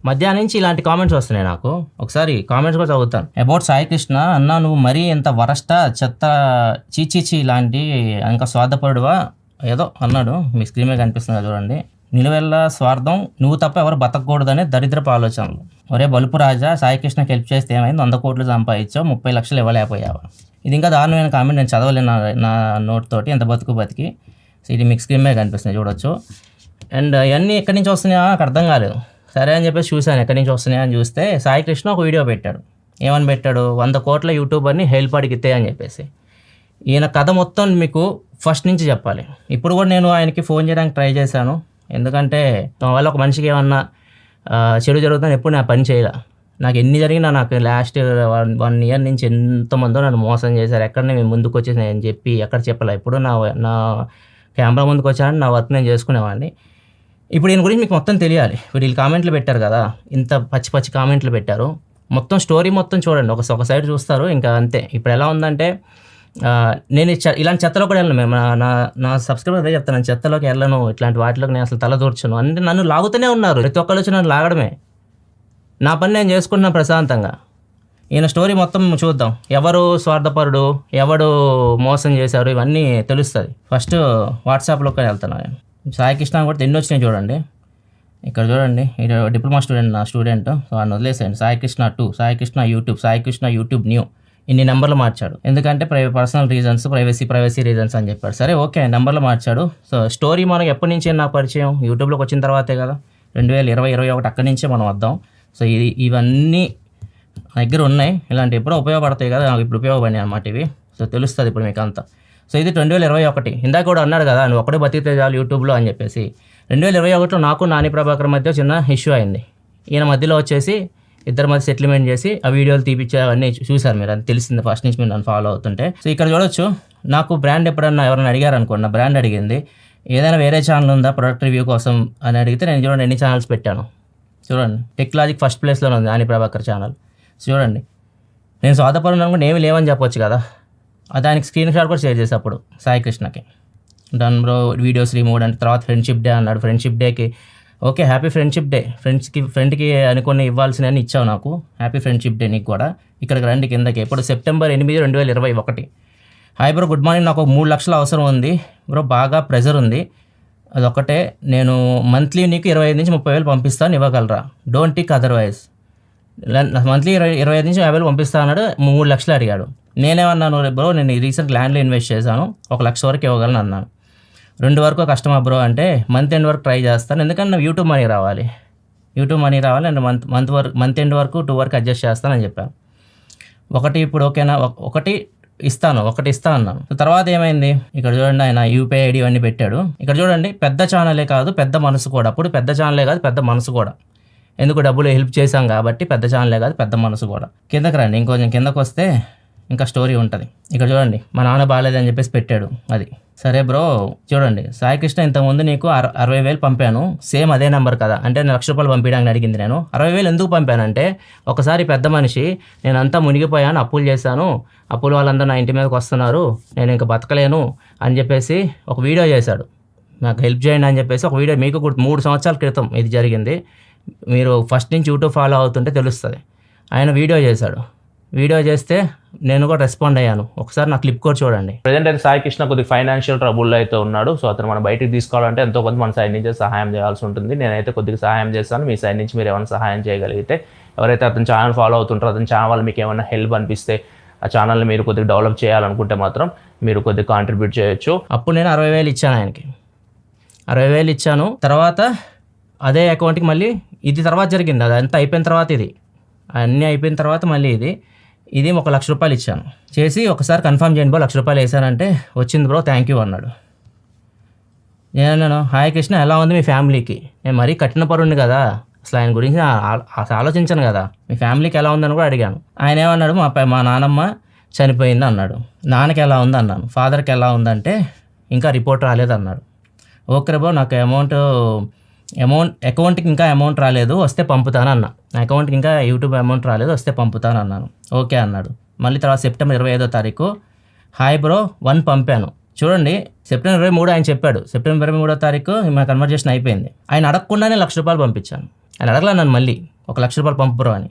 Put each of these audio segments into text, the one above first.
మధ్యాహ్నం నుంచి ఇలాంటి కామెంట్స్ వస్తున్నాయి నాకు. ఒకసారి కామెంట్స్ కూడా చదువుతాను. అబౌట్ సాయి కృష్ణ, అన్నా నువ్వు మరీ ఎంత వరస్టా చెత్త చీచీచి ఇలాంటి ఇంకా స్వార్థపరుడువా ఏదో అన్నాడు. మీ స్క్రీన్ మీద కనిపిస్తుంది చూడండి. నిలువెల్ల స్వార్థం, నువ్వు తప్ప ఎవరు బతకూడదనే దరిద్రపు ఆలోచనలు. ఒరే బలుపు రాజా, సాయి కృష్ణకి హెల్ప్ చేస్తే ఏమైంది? 100 కోట్లు సంపాదించావు, 30 లక్షలు ఇవ్వలేకపోయావా? ఇది ఇంకా దారుణమైన కామెంట్, నేను చదవలేను నా నోట్ తోటి. ఎంత బతికి. సో ఇది మీకు స్క్రీన్ మీద కనిపిస్తుంది చూడొచ్చు. అండ్ ఇవన్నీ ఎక్కడి నుంచి వస్తున్నాయా నాకు అర్థం కాలేదు. సరే అని చెప్పేసి చూశాను ఎక్కడి నుంచి వస్తున్నాయా అని చూస్తే సాయి కృష్ణ ఒక వీడియో పెట్టాడు. ఏమని పెట్టాడు? 100 కోట్ల యూట్యూబర్ని హెల్ప్ అడిగితే అని చెప్పేసి. ఈయన కథ మొత్తం మీకు ఫస్ట్ నుంచి చెప్పాలి. ఇప్పుడు కూడా నేను ఆయనకి ఫోన్ చేయడానికి ట్రై చేశాను. ఎందుకంటే వల్ల ఒక మనిషికి ఏమన్నా చెడు జరుగుతుందని ఎప్పుడు నా పని చేయాల. నాకు ఎన్ని జరిగినా, నాకు లాస్ట్ 1 ఇయర్ నుంచి ఎంతమందో నన్ను మోసం చేశారు. ఎక్కడ నేను ముందుకు వచ్చేసి నేను చెప్పి ఎక్కడ చెప్పాలి. ఇప్పుడు నా కెమెరా ముందుకు వచ్చానని నా వర్క్ నేను చేసుకునేవాడిని. ఇప్పుడు దీని గురించి మీకు మొత్తం తెలియాలి. ఇప్పుడు వీళ్ళు కామెంట్లు పెట్టారు కదా, ఇంత పచ్చి కామెంట్లు పెట్టారు. మొత్తం స్టోరీ మొత్తం చూడండి. ఒక సైడ్ చూస్తారు ఇంకా అంతే. ఇప్పుడు ఎలా ఉందంటే నేను ఇలాంటి చెత్తలో కూడా వెళ్ళను. మేము నా సబ్స్క్రైబర్ అదే చెప్తాను, నేను చెత్తలోకి వెళ్ళను, ఇట్లాంటి వాటిలోకి నేను అసలు తల దూర్చను. అంటే నన్ను లాగుతూనే ఉన్నారు. ప్రతి ఒక్కరు వచ్చి నన్ను లాగడమే. నా పని నేను చేసుకుంటున్నాను ప్రశాంతంగా. ఈయన స్టోరీ మొత్తం చూద్దాం. ఎవరు స్వార్థపరుడు, ఎవడు మోసం చేశారు, ఇవన్నీ తెలుస్తుంది. ఫస్ట్ వాట్సాప్లోకి వెళ్తున్నాను. సాయి కృష్ణ కూడా ఎన్ని వచ్చినాయి చూడండి. ఇక్కడ చూడండి, ఇది డిప్లొమా స్టూడెంట్, నా స్టూడెంట్. వాడిని వదిలేసేయండి. Sai Krishna 2, Sai Krishna YouTube, Sai Krishna YouTube new. ఇన్ని నెంబర్లు మార్చాడు. ఎందుకంటే పర్సనల్ రీజన్స్, ప్రైవసీ రీజన్స్ అని చెప్పాడు. సరే ఓకే, నెంబర్లు మార్చాడు. సో స్టోరీ మనకు ఎప్పటి నుంచి నాకు పరిచయం? యూట్యూబ్లోకి వచ్చిన తర్వాతే కదా, 2020-21 అక్కడి నుంచే మనం వద్దాం. సో ఇవన్నీ నా దగ్గర ఉన్నాయి. ఇలాంటి ఎప్పుడో ఉపయోగపడతాయి కదా, నాకు ఇప్పుడు ఉపయోగపడినాయి అన్నమాట ఇవి. సో తెలుస్తుంది ఇప్పుడు మీకు అంతా. సో ఇది 2021. ఇందాక కూడా అన్నాడు కదా, నువ్వు ఒక్కడే బతికితే చాలు యూట్యూబ్లో అని చెప్పేసి. 2021లో నాకు నాని ప్రభాకర్ మధ్య చిన్న ఇష్యూ అయింది. ఈయన మధ్యలో వచ్చేసి ఇద్దరి మధ్య సెటిల్మెంట్ చేసి ఆ వీడియోలు తీపిచ్చే అవన్నీ చూసారు మీరు. అది తెలిసింది ఫస్ట్ నుంచి మీరు నన్ను ఫాలో అవుతుంటే. సో ఇక్కడ చూడొచ్చు, నాకు బ్రాండ్ ఎప్పుడన్నా ఎవరైనా అడిగారు అనుకోండి, నా బ్రాండ్ అడిగింది ఏదైనా వేరే ఛానల్ ఉందా ప్రొడక్ట్ రివ్యూ కోసం అని అడిగితే నేను చూడండి ఎన్ని ఛానల్స్ పెట్టాను. చూడండి, టెక్నాలజీ ఫస్ట్ ప్లేస్లోనే ఉంది నాని ప్రభాకర్ ఛానల్. చూడండి, నేను స్వార్థపరుడు అనుకుంటే ఏమి లేవని చెప్పొచ్చు కదా. దానికి స్క్రీన్ షాట్ కూడా షేర్ చేసి అప్పుడు సాయి కృష్ణకి డన్ బ్రో వీడియోస్ రిమూవ్ అంటే. తర్వాత ఫ్రెండ్షిప్ డే అన్నాడు. ఫ్రెండ్షిప్ డేకి ఓకే, హ్యాపీ ఫ్రెండ్షిప్ డే. ఫ్రెండ్కి అనుకుని ఇవ్వాల్సినవన్నీ ఇచ్చావు నాకు. హ్యాపీ ఫ్రెండ్షిప్ డే నీకు కూడా. ఇక్కడికి రండి కిందకి. ఇప్పుడు September 8, 2021. Hi bro, good morning. నాకు 3 లక్షలు అవసరం ఉంది బ్రో, బాగా ప్రెజర్ ఉంది. అదొకటే, నేను మంత్లీ నీకు 25 నుంచి 30 పంపిస్తాను, ఇవ్వగలరా? Don't tick otherwise. మంత్లీ 25 నుంచి 50 పంపిస్తా అన్నాడు. 3 లక్షలు అడిగాడు. నేనేమన్నాను, బ్రో నేను రీసెంట్ ల్యాండ్లో ఇన్వెస్ట్ చేశాను, 1 లక్ష వరకు ఇవ్వగలను అన్నాను. 2 వరకు కష్టమా బ్రో అంటే, మంత్ ఎండ్ వరకు ట్రై చేస్తాను, ఎందుకంటే నాకు యూట్యూబ్ మనీ రావాలి అండ్ మంత్ ఎండ్ వరకు 2 వరకు అడ్జస్ట్ చేస్తానని చెప్పాను. ఇప్పుడు ఓకేనా, ఒకటి ఇస్తాను అన్నాను. తర్వాత ఏమైంది, ఇక్కడ చూడండి ఆయన యూపీఐ ఐడి ఇవన్నీ పెట్టాడు. ఇక్కడ చూడండి, పెద్ద ఛానలే కాదు పెద్ద మనసు కూడా. అప్పుడు పెద్ద ఛానలే కాదు పెద్ద మనసు కూడా. ఎందుకు, డబ్బులు హెల్ప్ చేశాం కాబట్టి పెద్ద ఛానలే కాదు పెద్ద మనసు కూడా. కిందకి రండి, ఇంకొంచెం కిందకు వస్తే ఇంకా స్టోరీ ఉంటుంది. ఇక్కడ చూడండి, మా నాన్న బాగాలేదని చెప్పేసి పెట్టాడు. అది సరే బ్రో, చూడండి సాయి కృష్ణ ఇంతకుముందు నీకు 60,000 పంపాను, సేమ్ అదే నెంబర్ కదా అంటే, నేను 1 లక్ష రూపాయలు పంపించడానికి అడిగింది. నేను 60,000 ఎందుకు పంపానంటే, ఒకసారి పెద్ద మనిషి నేను అంతా మునిగిపోయాను, అప్పులు చేశాను, అప్పుల వాళ్ళందరూ నా ఇంటి మీదకి వస్తున్నారు, నేను ఇంకా బతకలేను అని చెప్పేసి ఒక వీడియో చేశాడు. నాకు హెల్ప్ చేయండి అని చెప్పేసి ఒక వీడియో, మీకు 3 సంవత్సరాల క్రితం ఇది జరిగింది. మీరు ఫస్ట్ నుంచి యూట్యూబ్ ఫాలో అవుతుంటే తెలుస్తుంది. ఆయన వీడియో చేశాడు. వీడియో చేస్తే నేను కూడా రెస్పాండ్ అయ్యాను. ఒకసారి నా క్లిప్ కూడా చూడండి. ప్రజెంట్ అయితే సాయి కృష్ణ కొద్దిగా ఫైనాన్షియల్ ట్రబుల్లో అయితే ఉన్నాడు. సో అతను మనం బయటికి తీసుకోవాలంటే ఎంతో కొంత మన సైడ్ నుంచి సహాయం చేయాల్సి ఉంటుంది. నేనైతే కొద్దిగా సహాయం చేస్తాను. మీ సైడ్ నుంచి మీరు ఏమైనా సహాయం చేయగలిగితే, ఎవరైతే అతని ఛానల్ ఫాలో అవుతుంటారో అతని ఛానల్ వల్ల మీకు ఏమైనా హెల్ప్ అనిపిస్తే, ఆ ఛానల్ని మీరు కొద్దిగా డెవలప్ చేయాలనుకుంటే మాత్రం మీరు కొద్దిగా కాంట్రిబ్యూట్ చేయొచ్చు. అప్పుడు నేను 60,000 ఇచ్చాను ఆయనకి. 60,000 ఇచ్చాను. తర్వాత అదే అకౌంట్కి మళ్ళీ ఇది తర్వాత జరిగింది. అదంతా అయిపోయిన తర్వాత, ఇది అన్నీ అయిపోయిన తర్వాత మళ్ళీ ఇది 1 లక్ష రూపాయలు ఇచ్చాను. చేసి ఒకసారి కన్ఫర్మ్ చేయండి బ్రో, 1 లక్ష రూపాయలు వేసానంటే, వచ్చింది బ్రో థ్యాంక్ యూ అన్నాడు. నేను హాయ్ కృష్ణ ఎలా ఉంది మీ ఫ్యామిలీకి? నేను మరీ కఠిన పరుణ్ణి కదా, అసలు ఆయన గురించి ఆలోచించాను కదా, మీ ఫ్యామిలీకి ఎలా ఉందని కూడా అడిగాను. ఆయన ఏమన్నాడు, మా నాన్నమ్మ చనిపోయింది అన్నాడు. నాన్నకి ఎలా ఉంది అన్నాను. ఫాదర్కి ఎలా ఉందంటే, ఇంకా రిపోర్ట్ రాలేదు అన్నాడు. ఓకే బ్రో, నాకు అకౌంట్కి ఇంకా అమౌంట్ రాలేదు, వస్తే పంపుతాను అన్నా. నా అకౌంట్కి ఇంకా యూట్యూబ్ అమౌంట్ రాలేదు, వస్తే పంపుతాను అన్నాను. ఓకే అన్నాడు. మళ్ళీ తర్వాత సెప్టెంబర్ 25వ తారీఖు హాయ్ బ్రో 1 పంపాను. చూడండి, సెప్టెంబర్ 23 ఆయన చెప్పాడు. సెప్టెంబర్ 23వ తారీఖు మా కన్వర్జేషన్ అయిపోయింది. ఆయన అడగకుండానే 1 లక్ష రూపాయలు పంపించాను. ఆయన అడగలా నన్ను మళ్ళీ. 1,00,000 పంపు బ్రో అని.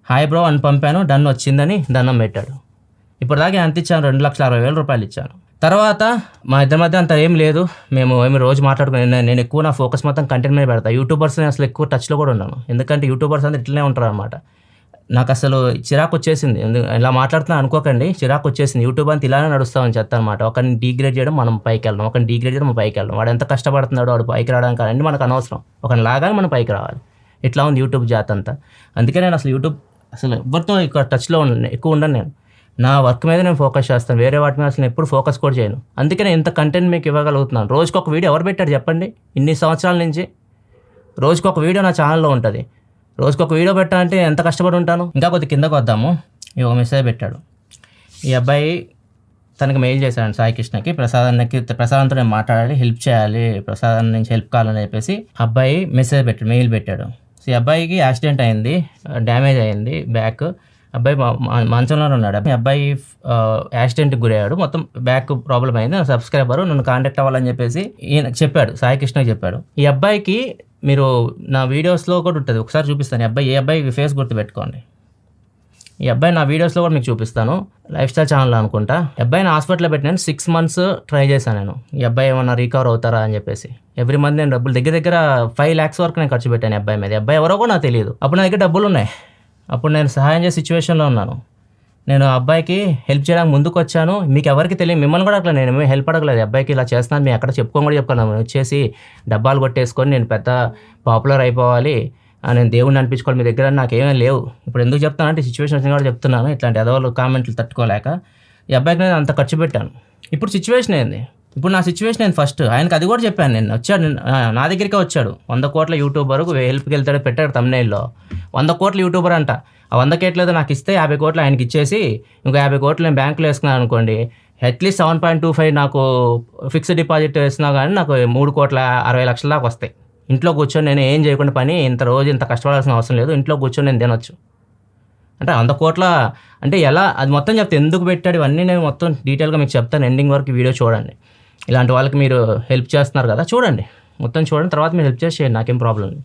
హాయ్ బ్రో అని పంపాను, డన్ వచ్చిందని దండం పెట్టాడు. ఇప్పుడు దాకా ఎంత ఇచ్చాను, 2,60,000 ఇచ్చాను. తర్వాత మా ఇద్దరి మధ్య అంత ఏం లేదు, మేము ఏమి రోజు మాట్లాడుకుని నేను ఎక్కువ నా ఫోకస్ మొత్తం కంటెంట్ మీద పెడతా. యూట్యూబర్స్ని అసలు ఎక్కువ టచ్లో కూడా ఉన్నాను, ఎందుకంటే యూట్యూబర్స్ అంతా ఇట్లనే ఉంటారు అనమాట. నాకు అసలు చిరాకు వచ్చేసింది, ఇలా మాట్లాడుతున్నా అనుకోకండి, చిరాకు వచ్చేసింది. యూట్యూబ్ అంతా ఇలానే నడుస్తామని చెప్తా అనమాట. ఒకరిని డీగ్రేడ్ చేయడం, మనం పైకి వెళ్ళడం, ఒకరిని డీగ్రేడ్ చేయడం, మనం పైకి వెళ్ళడం. వాడు ఎంత కష్టపడుతున్నాడో వాడు పైకి రావడానికి అన్నీ మనకు అనవసరం, ఒకరిని లాగానే మనం పైకి రావాలి. ఇట్లా ఉంది యూట్యూబ్ జాత్ అంతా. అందుకే నేను అసలు యూట్యూబ్ అసలు ఎవరితో ఇక్కడ టచ్లో ఎక్కువ ఉండను. నేను నా వర్క్ మీద నేను ఫోకస్ చేస్తాను, వేరే వాటి మీద అసలు ఎప్పుడు ఫోకస్ కూడా చేయను. అందుకే నేను ఇంత కంటెంట్ మీకు ఇవ్వగలుగుతున్నాను. రోజుకి ఒక వీడియో ఎవరు పెట్టాడు చెప్పండి? ఇన్ని సంవత్సరాల నుంచి రోజుకి ఒక వీడియో నా ఛానల్లో ఉంటుంది. రోజుకి ఒక వీడియో పెట్టాలంటే ఎంత కష్టపడి ఉంటాను. ఇంకా కొద్ది కిందకు వద్దాము. ఈ ఒక మెసేజ్ పెట్టాడు ఈ అబ్బాయి, తనకి మెయిల్ చేశాడు సాయి కృష్ణకి, ప్రసాదంతో నేను మాట్లాడాలి, హెల్ప్ చేయాలి, ప్రసాదం నుంచి హెల్ప్ కావాలని చెప్పేసి అబ్బాయి మెసేజ్ పెట్టాడు, మెయిల్ పెట్టాడు. సో ఈ అబ్బాయికి యాక్సిడెంట్ అయింది, డ్యామేజ్ అయింది బ్యాక్. అబ్బాయి మంచంలోనే ఉన్నాడు. అబ్బాయి యాక్సిడెంట్కి గురయ్యాడు, మొత్తం బ్యాక్ ప్రాబ్లం అయింది. నా సబ్స్క్రైబర్ నన్ను కాంటాక్ట్ అవ్వాలని చెప్పేసి ఈయన చెప్పాడు, సాయి కృష్ణకి చెప్పాడు. ఈ అబ్బాయికి మీరు నా వీడియోస్లో కూడా ఉంటుంది, ఒకసారి చూపిస్తాను. ఈ అబ్బాయి ఏ అబ్బాయి ఫేస్ గుర్తుపెట్టుకోండి. ఈ అబ్బాయి నా వీడియోస్లో కూడా మీకు చూపిస్తాను, లైఫ్ స్టైల్ ఛానల్ అనుకుంటా. అబ్బాయిని హాస్పిటల్లో పెట్టినాను, 6 months ట్రై చేశాను నేను, ఈ అబ్బాయి ఏమన్నా రికవర్ అవుతారా అని చెప్పేసి. ఎవ్రీ మంత్ నేను డబ్బులు దగ్గర 5 lakhs వరకు నేను ఖర్చు పెట్టాను అబ్బాయి మీద. అబ్బాయి ఎవరో కూడా నాకు తెలియదు. అప్పుడు నా దగ్గర డబ్బులు ఉన్నాయి, అప్పుడు నేను సహాయం చేసే సిచ్యువేషన్లో ఉన్నాను. నేను అబ్బాయికి హెల్ప్ చేయడానికి ముందుకు వచ్చాను. మీకు ఎవరికి తెలియదు, మిమ్మల్ని కూడా అట్లా నేను హెల్ప్ అడగలేదు. అబ్బాయికి ఇలా చేస్తున్నాను, మేము ఎక్కడ చెప్పుకొని కూడా చెప్పుకున్నాను. వచ్చేసి డబ్బాలు కొట్టేసుకొని నేను పెద్ద పాపులర్ అయిపోవాలి, నేను దేవుడిని అనిపించుకోవాలి మీ దగ్గర, నాకేమీ లేవు. ఇప్పుడు ఎందుకు చెప్తానంటే సిచ్యువేషన్ వచ్చిన కూడా చెప్తున్నాను, ఇట్లాంటి ఎదవాళ్ళు కామెంట్లు తట్టుకోలేక. ఈ అబ్బాయికి నేను అంత ఖర్చు పెట్టాను. ఇప్పుడు సిచ్యువేషన్ ఏంది, ఇప్పుడు నా సిచ్యువేషన్ ఏంది, ఫస్ట్ ఆయనకు అది కూడా చెప్పాను. నేను వచ్చాడు, నా దగ్గరికే వచ్చాడు. 100 కోట్ల యూట్యూబర్ హెల్ప్కి వెళ్తాడు, పెట్టాడు తమ్నైల్లో. 100 కోట్ల యూట్యూబర్ అంట. ఆ 100 కోట్లేదో నాకు ఇస్తే 50 కోట్లు ఆయనకి ఇచ్చేసి ఇంకో 50 కోట్లు నేను బ్యాంకులో వేసుకున్నాను అనుకోండి, అట్లీస్ట్ 7.25 నాకు ఫిక్స్డ్ డిపాజిట్ వేసినా కానీ నాకు 3,60,00,000 దాకా వస్తాయి. ఇంట్లో కూర్చొని నేను ఏం చేయకుండా పని రోజు ఇంత కష్టపడాల్సిన అవసరం లేదు, ఇంట్లో కూర్చొని నేను తినొచ్చు. అంటే 100 కోట్ల అంటే ఎలా, అది మొత్తం చెప్తే ఎందుకు పెట్టాడు ఇవన్నీ నేను మొత్తం డీటెయిల్గా మీకు చెప్తాను. ఎండింగ్ వరకు వీడియో చూడండి. ఇలాంటి వాళ్ళకి మీరు హెల్ప్ చేస్తున్నారు కదా, చూడండి, మొత్తం చూడండి, తర్వాత మీరు హెల్ప్ చేయండి, నాకేం ప్రాబ్లం లేదు.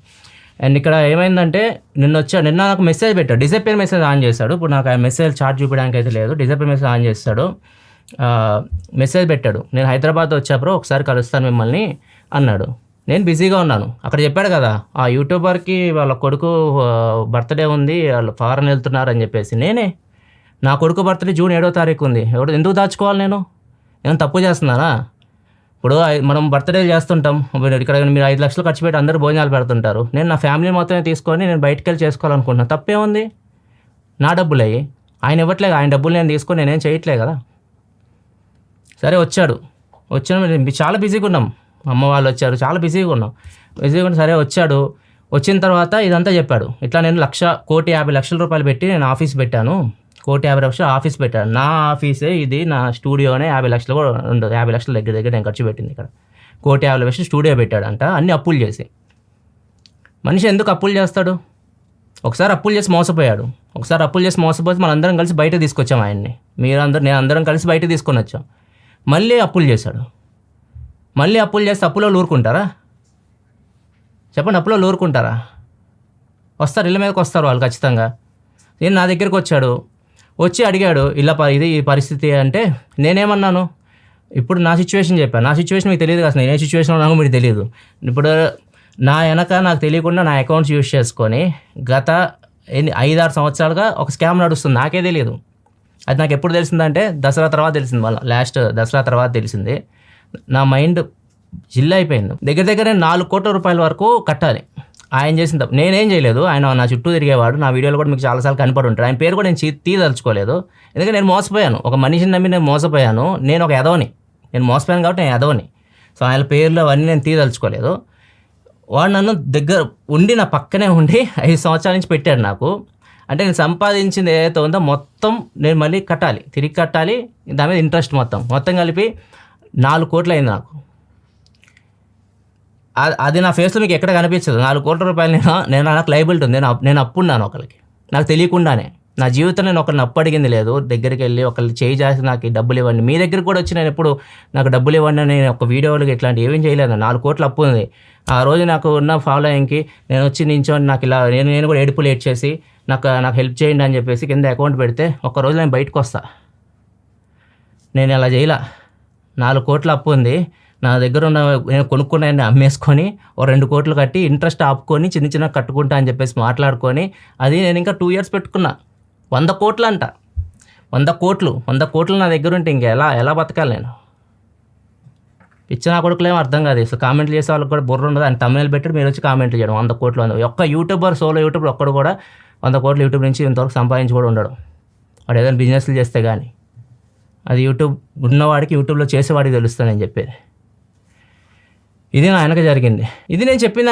అండ్ ఇక్కడ ఏమైందంటే నిన్న నాకు మెసేజ్ పెట్టాడు, డిసప్పేర్ మెసేజ్ ఆన్ చేశాడు. ఇప్పుడు నాకు ఆ మెసేజ్ చార్ట్ చూపించడానికి అయితే లేదు, డిసప్పేర్ మెసేజ్ ఆన్ చేస్తాడు. మెసేజ్ పెట్టాడు, నేను హైదరాబాద్ వచ్చాప్పుడు ఒకసారి కలుస్తాను మిమ్మల్ని అన్నాడు. నేను బిజీగా ఉన్నాను. అక్కడ చెప్పాడు కదా ఆ యూట్యూబర్కి వాళ్ళ కొడుకు బర్త్డే ఉంది, వాళ్ళు ఫారెన్ వెళ్తున్నారు అని చెప్పేసి. నా కొడుకు బర్త్డే June 7వ తారీఖు ఉంది. ఎందుకు దాచుకోవాలి? నేను తప్పు చేస్తున్నానా? ఇప్పుడు మనం బర్త్డేలు చేస్తుంటాం, ఇక్కడ మీరు 5 లక్షలు ఖర్చు పెట్టి అందరూ భోజనాలు పెడుతుంటారు. నేను నా ఫ్యామిలీ మొత్తమే తీసుకొని నేను బయటకు వెళ్ళి చేసుకోవాలనుకుంటున్నాను, తప్పేముంది? నా డబ్బులు అయ్యి ఆయన ఇవ్వట్లేదు, ఆయన డబ్బులు నేను తీసుకొని నేనేం చేయట్లేదు కదా. సరే వచ్చాను, చాలా బిజీగా ఉన్నాం, అమ్మ వాళ్ళు వచ్చారు, చాలా బిజీగా ఉన్నాం. సరే వచ్చాడు. వచ్చిన తర్వాత ఇదంతా చెప్పాడు. ఇట్లా నేను 1,50,00,000 పెట్టి నేను ఆఫీస్ పెట్టాను, 1,50,00,000 ఆఫీస్ పెట్టాను. నా ఆఫీసే ఇది, నా స్టూడియోనే 50 లక్షలు కూడా ఉండదు, 50 లక్షల దగ్గర నేను ఖర్చు పెట్టింది. ఇక్కడ 1,50,00,000 స్టూడియో పెట్టాడంట, అన్ని అప్పులు చేసి. మనిషి ఎందుకు అప్పులు చేస్తాడు? ఒకసారి అప్పులు చేసి మోసపోయాడు, ఒకసారి అప్పులు చేసి మోసపోతే మనందరం కలిసి బయట తీసుకొచ్చాం ఆయన్ని, నేను అందరం కలిసి బయట తీసుకొని వచ్చాం. మళ్ళీ అప్పులు చేశాడు. మళ్ళీ అప్పులు చేస్తే అప్పులో ఊరుకుంటారా? చెప్పండి, అప్పులో ఊరుకుంటారా? వస్తారు, ఇళ్ళ మీదకి వస్తారు వాళ్ళు ఖచ్చితంగా. నేను నా దగ్గరికి వచ్చాడు, వచ్చి అడిగాడు ఇలా ఇది ఈ పరిస్థితి అంటే నేనేమన్నాను, ఇప్పుడు నా సిచ్యువేషన్ చెప్పాను. నా సిచ్యువేషన్ మీకు తెలియదు కదా, నేను ఏ సిచ్యువేషన్లో ఉన్నానో మీకు తెలియదు. ఇప్పుడు నా వెనక నాకు తెలియకుండా నా అకౌంట్స్ యూజ్ చేసుకొని గత 5-6 సంవత్సరాలుగా ఒక స్కామ్ నడుస్తుంది, నాకే తెలియదు. అది నాకు ఎప్పుడు తెలిసిందంటే దసరా తర్వాత తెలిసింది, మళ్ళీ లాస్ట్ దసరా తర్వాత తెలిసింది. నా మైండ్ జిల్ అయిపోయింది. దగ్గర 4 కోట్ల రూపాయల వరకు కట్టాలి. ఆయన చేసిన తప్పు నేనేం చేయలేదు. ఆయన నా చుట్టూ తిరిగేవాడు, నా వీడియోలో కూడా మీకు చాలాసార్లు కనపడి ఉంటాడు. ఆయన పేరు కూడా నేను తీదలుచుకోలేదు, ఎందుకంటే నేను మోసపోయాను, ఒక మనిషిని నమ్మి నేను మోసపోయాను. నేను ఒక ఎదవని, నేను మోసపోయాను కాబట్టి నేను ఎదవని. సో ఆయన పేర్లు అవన్నీ నేను తీదలుచుకోలేదు. వాడు నన్ను దగ్గర ఉండి నా పక్కనే ఉండి 5 సంవత్సరాల నుంచి పెట్టాడు నాకు. అంటే నేను సంపాదించింది ఏదైతే ఉందో మొత్తం నేను మళ్ళీ కట్టాలి, తిరిగి కట్టాలి, దాని మీద ఇంట్రెస్ట్ మొత్తం కలిపి 4 కోట్లు అయింది నాకు. అది నా ఫేస్లో మీకు ఎక్కడ కనిపించదు. 4 కోట్ల రూపాయలు నాకు లైబిలిటీ ఉంది, నేను అప్పున్నాను ఒకరికి, నాకు తెలియకుండానే. నా జీవితంలో నేను ఒకరిని అప్పు అడిగింది లేదు, దగ్గరికి వెళ్ళి ఒకళ్ళు చేయి చేసి నాకు ఈ డబ్బులు ఇవ్వండి. మీ దగ్గరికి కూడా వచ్చి నేను ఎప్పుడు నాకు డబ్బులు ఇవ్వండి అని నేను ఒక వీడియోలకి ఇట్లాంటి ఏమేం చేయలేదు. 4 కోట్ల అప్పు ఉంది. ఆ రోజు నాకు ఉన్న ఫాలోయింగ్కి నేను వచ్చి నించొని నాకు ఇలా నేను కూడా ఏడుపు లేట్ చేసి నాకు హెల్ప్ చేయండి అని చెప్పేసి కింద అకౌంట్ పెడితే ఒక్కరోజు నేను బయటకు వస్తా. నేను అలా చేయలా. 4 కోట్ల అప్పు ఉంది నా దగ్గర ఉన్న, నేను కొనుక్కున్నాయని అమ్మేసుకొని 2 కోట్లు కట్టి ఇంట్రెస్ట్ ఆపుకొని చిన్న కట్టుకుంటా అని చెప్పేసి మాట్లాడుకొని అది నేను ఇంకా 2 years పెట్టుకున్నా. 100 కోట్లు అంట. 100 కోట్లు నా దగ్గర ఉంటే ఇంకా ఎలా బతకాలి నేను? ఇచ్చిన కొడుకులు ఏమో అర్థం కాదు. అసలు కామెంట్లు చేసే వాళ్ళకి కూడా బుర్ర ఉండదు. అని తమిళ పెట్టి మీరు వచ్చి కామెంట్లు చేయడం 100 కోట్లు. ఒక్క సోలో యూట్యూబర్ ఒక్కడు కూడా 100 కోట్లు యూట్యూబ్ నుంచి ఇంతవరకు సంపాదించి కూడా ఉండడు. వాడు ఏదైనా బిజినెస్లు చేస్తే కానీ. అది యూట్యూబ్ ఉన్నవాడికి, యూట్యూబ్లో చేసేవాడికి తెలుస్తుంది అని చెప్పేది. ఇది నా వెనక జరిగింది. ఇది నేను చెప్పిన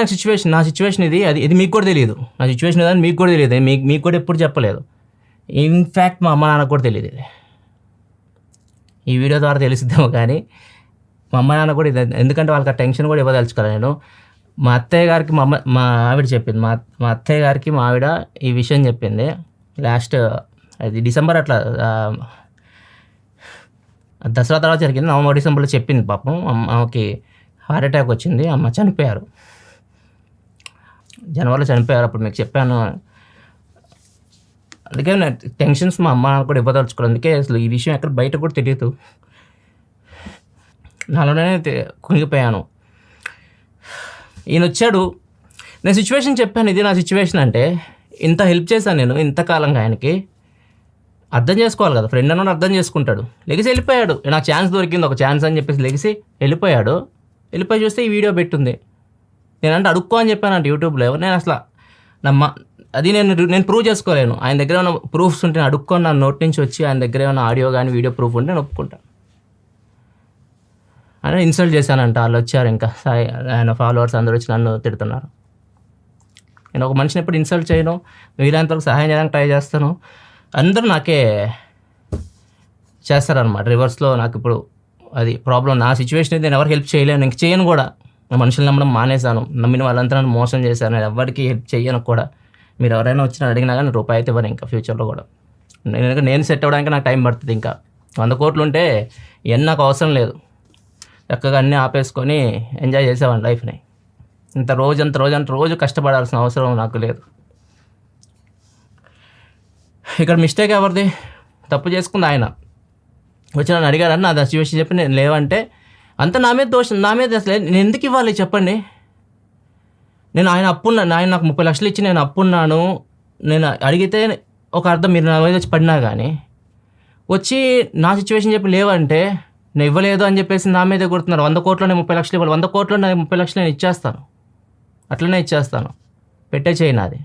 నా సిచ్యువేషన్ ఇది మీకు కూడా తెలియదు. నా సిచ్యువేషన్ ఏదని మీకు కూడా తెలియదు. మీకు కూడా ఎప్పుడు చెప్పలేదు. ఇన్ఫ్యాక్ట్ మా అమ్మ నాన్నకు కూడా తెలియదు. ఇది ఈ వీడియో ద్వారా తెలుస్తుందేమో కానీ మా అమ్మ నాన్న కూడా ఇది, ఎందుకంటే వాళ్ళకి ఆ టెన్షన్ కూడా ఇవ్వదలుచుకోవాలి నేను. మా అత్తయ్య గారికి మా ఆవిడ చెప్పింది. మా అత్తయ్య గారికి మా ఆవిడ ఈ విషయం చెప్పింది లాస్ట్ అది డిసెంబర్ అట్లా దసరా తర్వాత జరిగింది. నవంబర్ డిసెంబర్లో చెప్పింది. పాపం ఆమెకి హార్ట్ అటాక్ వచ్చింది. అమ్మ చనిపోయారు, జనవరిలో చనిపోయారు. అప్పుడు మీకు చెప్పాను. అందుకే టెన్షన్స్ మా అమ్మ కూడా ఇవ్వదలుచుకోవాలి. అందుకే అసలు ఈ విషయం ఎక్కడ బయట కూడా తెలియదు. నాలోనే కుంగిపోయాను. ఈయన వచ్చాడు, నేను సిచ్యువేషన్ చెప్పాను. ఇది నా సిచ్యువేషన్ అంటే ఇంత హెల్ప్ చేశాను నేను ఇంతకాలంగా. ఆయనకి అర్థం చేసుకోవాలి కదా, ఫ్రెండ్ అన్నాడు అర్థం చేసుకుంటాడు. లెగిసి వెళ్ళిపోయాడు. నాకు ఛాన్స్ దొరికింది, ఒక ఛాన్స్ అని చెప్పేసి లెగిసి వెళ్ళిపోయాడు. వెళ్ళిపోయి చూస్తే ఈ వీడియో పెట్టుంది. నేనంటే అడుక్కో అని చెప్పాను యూట్యూబ్లో. నేను అసలు అది నేను ప్రూవ్ చేసుకోలేను. ఆయన దగ్గర ఏమైనా ప్రూఫ్స్ ఉంటే నేను అడుక్కొని నా నోటి నుంచి వచ్చి ఆయన దగ్గర ఏమైనా ఆడియో కానీ వీడియో ప్రూఫ్ ఉంటే నేను ఒప్పుకుంటాను. అని ఇన్సల్ట్ చేశానంట. వాళ్ళు వచ్చారు, ఇంకా ఆయన ఫాలోవర్స్ అందరూ వచ్చి నన్ను తిడుతున్నారు. నేను ఒక మనిషిని ఎప్పుడు ఇన్సల్ట్ చేయను, వీలైనంతవరకు సహాయం చేయడానికి ట్రై చేస్తాను. అందరూ నాకే చేస్తారనమాట రివర్స్లో. నాకు ఇప్పుడు అది ప్రాబ్లం. నా సిచ్యువేషన్ అయితే నేను ఎవరికి హెల్ప్ చేయలేను, ఇంక చేయను కూడా. నా మనుషులు నమ్మడం మానేశాను. నమ్మిన వాళ్ళంతా నన్ను మోసం చేశాను. నేను ఎవరికి హెల్ప్ చేయను కూడా. మీరు ఎవరైనా వచ్చినా అడిగినా కానీ రూపాయి అయితే ఇవ్వను ఇంకా ఫ్యూచర్లో కూడా. నేను సెట్ అవ్వడానికి నాకు టైం పడుతుంది. ఇంకా 100 కోట్లు ఉంటే ఇవన్నీ నాకు అవసరం లేదు. చక్కగా అన్నీ ఆపేసుకొని ఎంజాయ్ చేసేవాడిని లైఫ్ని. రోజు కష్టపడాల్సిన అవసరం నాకు లేదు. ఇక్కడ మిస్టేక్ ఎవరిది? తప్పు చేసుకుంది ఆయన. వచ్చి నన్ను అడిగారని నా సిచ్యువేషన్ చెప్పి నేను లేవంటే అంతా నా మీద దోషం. నా మీద అసలు నేను ఎందుకు ఇవ్వాలి చెప్పండి? నేను ఆయన నాకు 30 లక్షలు ఇచ్చి నేను అప్పున్నాను. నేను అడిగితే ఒక అర్థం, మీరు నా మీద వచ్చి పడినా కానీ వచ్చి నా సిచ్యువేషన్ చెప్పి లేవంటే నేను ఇవ్వలేదు అని చెప్పేసి నా మీదే కొడుతున్నారు. 100 కోట్లోనే 30 లక్షలు ఇవ్వాలి. 100 కోట్లు 30 లక్షలు నేను ఇచ్చేస్తాను, అట్లనే ఇచ్చేస్తాను. పెట్టే చేయి నాది.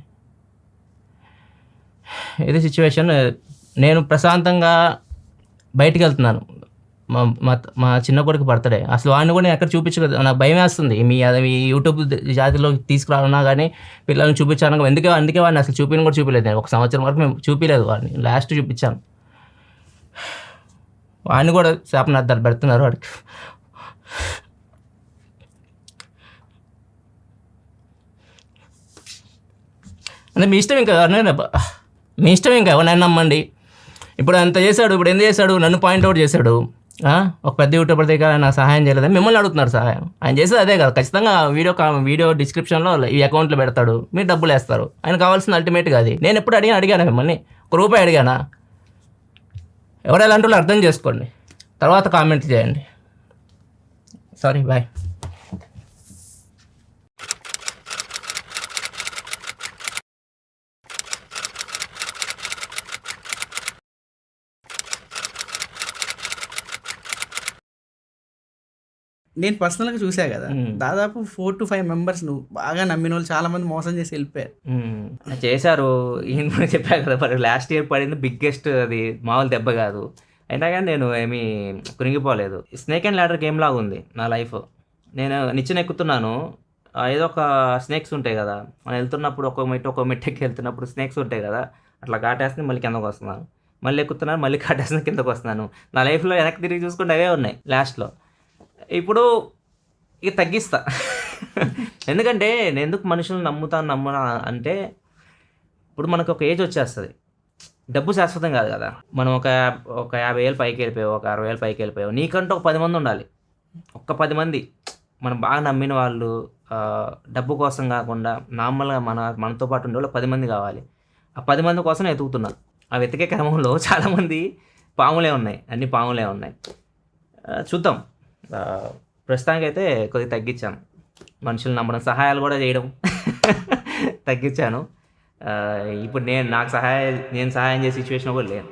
ఇది సిచ్యువేషన్. నేను ప్రశాంతంగా బయటికి వెళ్తున్నాను. మా చిన్న కొడుకు బర్త్డే. అసలు వాడిని కూడా నేను ఎక్కడ చూపించలేదు. నాకు భయం వేస్తుంది. మీ యూట్యూబ్ జాతిలో తీసుకురావన్నా కానీ పిల్లల్ని చూపించాను. అందుకే వాడిని అసలు కూడా చూపించలేదు. నేను 1 సంవత్సరం వరకు మేము చూపించలేదు వాడిని. లాస్ట్ చూపించాను. వాడిని కూడా శాపనార్థాలు పెడుతున్నారు వాడికి. అంటే మీ ఇష్టం. ఇంకా ఎవరైనా నమ్మండి. ఇప్పుడు అంత చేశాడు, ఇప్పుడు ఎందుకు చేశాడు? నన్ను పాయింట్అవుట్ చేశాడు. ఒక పెద్ద యూట్యూబర్ దగ్గర నాకు సహాయం చేయలేదని మిమ్మల్ని అడుగుతున్నారు సహాయం. ఆయన చేసేది అదే కదా. ఖచ్చితంగా వీడియో డిస్క్రిప్షన్లో ఈ అకౌంట్లో పెడతాడు, మీరు డబ్బులు వేస్తారు. ఆయన కావాల్సిన అల్టిమేట్గా అది. నేను ఎప్పుడు అడిగాను మిమ్మల్ని? 1 రూపాయి అడిగానా? ఎవరు ఎలాంటి వాళ్ళు అర్థం చేసుకోండి, తర్వాత కామెంట్లు చేయండి. Sorry, bye. నేను పర్సనల్గా చూసా కదా, దాదాపు 4 to 5 మెంబర్స్ నువ్వు బాగా నమ్మిన వాళ్ళు చాలా మంది మోసం చేసి వెళ్ళిపోయారు. చేశారు. ఈయన కూడా చెప్పారు కదా, మరి లాస్ట్ ఇయర్ పడింది బిగ్గెస్ట్, అది మామూలు దెబ్బ కాదు. అయినా కానీ నేను ఏమీ కృంగిపోలేదు. స్నేక్ అండ్ ల్యాడర్ గేమ్ లాగా ఉంది నా లైఫ్. నేను నిచ్చెన ఎక్కుతున్నాను, ఏదో ఒక స్నేక్స్ ఉంటాయి కదా, మనం వెళ్తున్నప్పుడు ఒక మెట్టు ఎక్కి వెళ్తున్నప్పుడు స్నేక్స్ ఉంటాయి కదా, అట్లా కాటేస్తే మళ్ళీ కిందకు వస్తున్నాను, మళ్ళీ ఎక్కుతున్నాను, మళ్ళీ కాటేసిన కిందకు వస్తున్నాను. నా లైఫ్లో వెనక్కి తిరిగి చూసుకుంటే అవే ఉన్నాయి లాస్ట్లో. ఇప్పుడు ఇక తగ్గిస్తా. ఎందుకంటే నేను ఎందుకు మనుషులను నమ్మనా అంటే, ఇప్పుడు మనకు ఒక ఏజ్ వచ్చేస్తుంది. డబ్బు శాశ్వతం కాదు కదా. మనం ఒక 50,000 పైకి వెళ్ళిపోయావు, ఒక 60,000 పైకి వెళ్ళిపోయావు, నీకంటూ ఒక 10 మంది ఉండాలి. ఒక్క 10 మంది మనం బాగా నమ్మిన వాళ్ళు, డబ్బు కోసం కాకుండా నార్మల్గా మనతో పాటు ఉండే వాళ్ళు 10 మంది కావాలి. ఆ 10 మంది కోసం నేను వెతుకుతున్నా. ఆ వెతికే క్రమంలో చాలామంది పాములే ఉన్నాయి, అన్ని పాములే ఉన్నాయి. చూద్దాం. ప్రస్తుతానికైతే కొద్దిగా తగ్గించాను, మనుషులు నమ్మడం, సహాయాలు కూడా చేయడం తగ్గించాను. ఇప్పుడు నేను సహాయం చేసే సిచ్యువేషన్ కూడా లేను.